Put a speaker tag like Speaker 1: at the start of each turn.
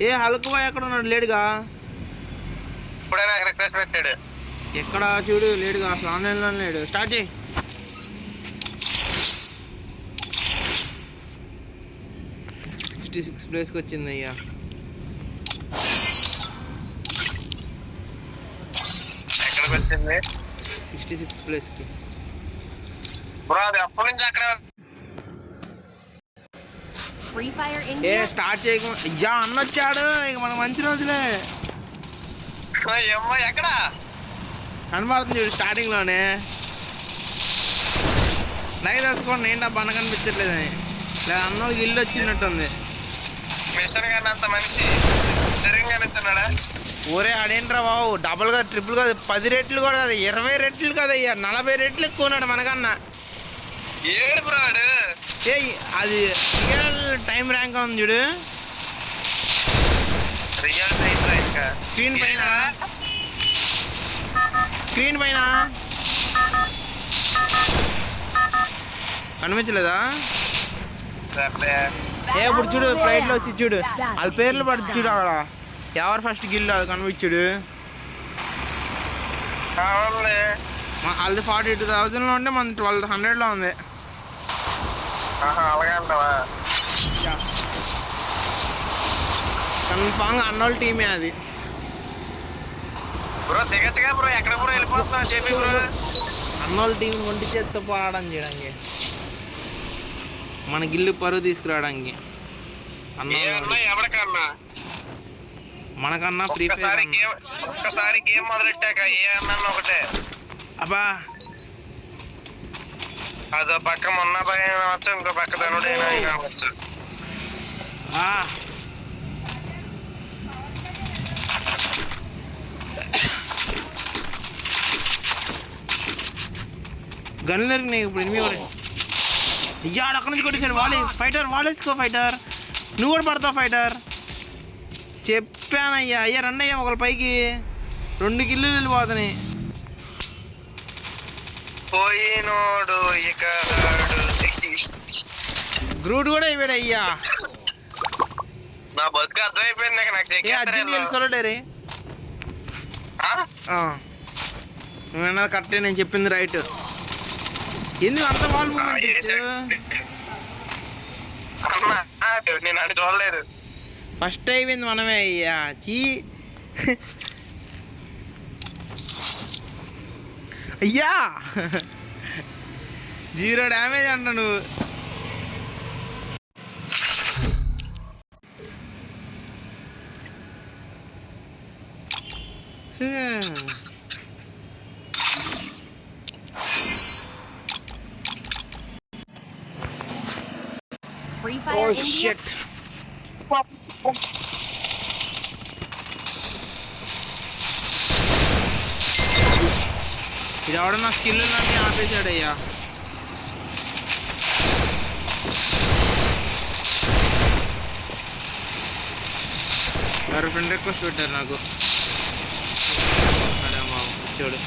Speaker 1: ఏ Hulk bye ఎక్కడ ఉన్నాడు? లేడుగా.
Speaker 2: ఇప్పుడే నాకు రిక్వెస్ట్ పెట్టాడు.
Speaker 1: ఎక్కడ చూడు, లేడుగా, అసలు ఆన్లైన్లో లేడు. స్టార్ట్ చేయి. సిక్స్ ప్లేస్కి వచ్చింది అయ్యా.
Speaker 2: ఎక్కడికి వచ్చింది?
Speaker 1: 66 ప్లేస్కి.
Speaker 2: బ్రో అది అప్పటి నుంచి అక్కడ
Speaker 1: ఏ స్టార్ట్ చేయకుండా అయ్యా అన్న వచ్చాడు. ఇక మనకు మంచి రోజులే.
Speaker 2: ఎక్కడ
Speaker 1: కనబడుతుంది చూడు స్టార్టింగ్ లోనే. నైట్ వేసుకోండి, ఏంటా బండ కనిపించట్లేదని. లేదా అన్న ఇల్లు వచ్చినట్టుంది.
Speaker 2: మిషన్ గాని అంత మనిషి నిల్చున్నాడా?
Speaker 1: ఊరే ఆడేంట్రా బాబు, డబుల్ గా ట్రిపుల్ కాదు, 10 రెట్లు కూడా కాదు, 20 రెట్లు కదయ్యా, 40 రెట్లు ఎక్కువ ఉన్నాడు మనకన్నా.
Speaker 2: ఏడు బ్రో
Speaker 1: ఏ అది రియల్ టైం ర్యాంక్ ఉంది చూడు.
Speaker 2: రియల్ టైం ర్యాంక్
Speaker 1: స్క్రీన్ పైన కనిపించలేదా? ఏ ఇప్పుడు చూడు ఫ్లైట్లో వచ్చి చూడు, వాళ్ళ పేర్లు పడుతుంది చూడు. అక్కడ ఎవరు ఫస్ట్ గిల్లు అది కనిపించుడు. వాళ్ళది 42,000లో ఉంటే మన 1200లో ఉంది. కన్ఫామ్ అన్నోళ్ళ టీమే అది.
Speaker 2: బ్రో దిగచ్చుగా బ్రో, ఎక్కడ బ్రో వెళ్ళిపోతున్నావు చెప్పి బ్రో.
Speaker 1: అన్నోళ్ళ టీం ఒంటి చేత్తో పోరాటం చేయడానికి, మన గిల్లు పరువు తీసుకురావడానికి.
Speaker 2: ఎవరికన్నా
Speaker 1: మనకన్నా ఫ్రీ ఫైర్
Speaker 2: ఒక్కసారి గేమ్ మొదలెట్టాక ఏ అన్నా ఒకటే.
Speaker 1: అబ్బా
Speaker 2: అదో పక్క మొన్న భయం కావచ్చు, ఇంకో పక్క ధనుడైనా కావచ్చు.
Speaker 1: గన్ దొరికినాయి ఇప్పుడు 8. అయ్యాడు అక్కడ నుంచి కొట్టేసాడు. ఫైటర్ వాలేసుకో ఫైటర్, నువ్వు కూడా పడతావు ఫైటర్. చెప్పానయ్యా. అయ్యా రండి అయ్యా, ఒకళ్ళ పైకి 2 కిల్లు వెళ్ళిపోతున్నాయి.
Speaker 2: పోయినోడు ఇక
Speaker 1: గ్రూట్ కూడా ఇవ్వడు అయ్యా.
Speaker 2: నా బతుకు అర్థమైపోయింది. నాకు
Speaker 1: సొలడేరే నువ్వన్నది కరెక్టే, నేను చెప్పింది రైట్. ఎందుకు అంత వాల్ మూమెంట్?
Speaker 2: నేను అది చూడలేదు.
Speaker 1: ఫస్ట్ అయిపోయింది మనమే అయ్యా. అయ్యా 0 డ్యామేజ్ అంట నువ్వు. Oh shit. ఇది ఎవడన్నా స్కిల్ అన్నీ ఆపేశాడయ్యా. ఫ్రెండ్ రిక్వెస్ట్ పెట్టారు నాకు. చూడు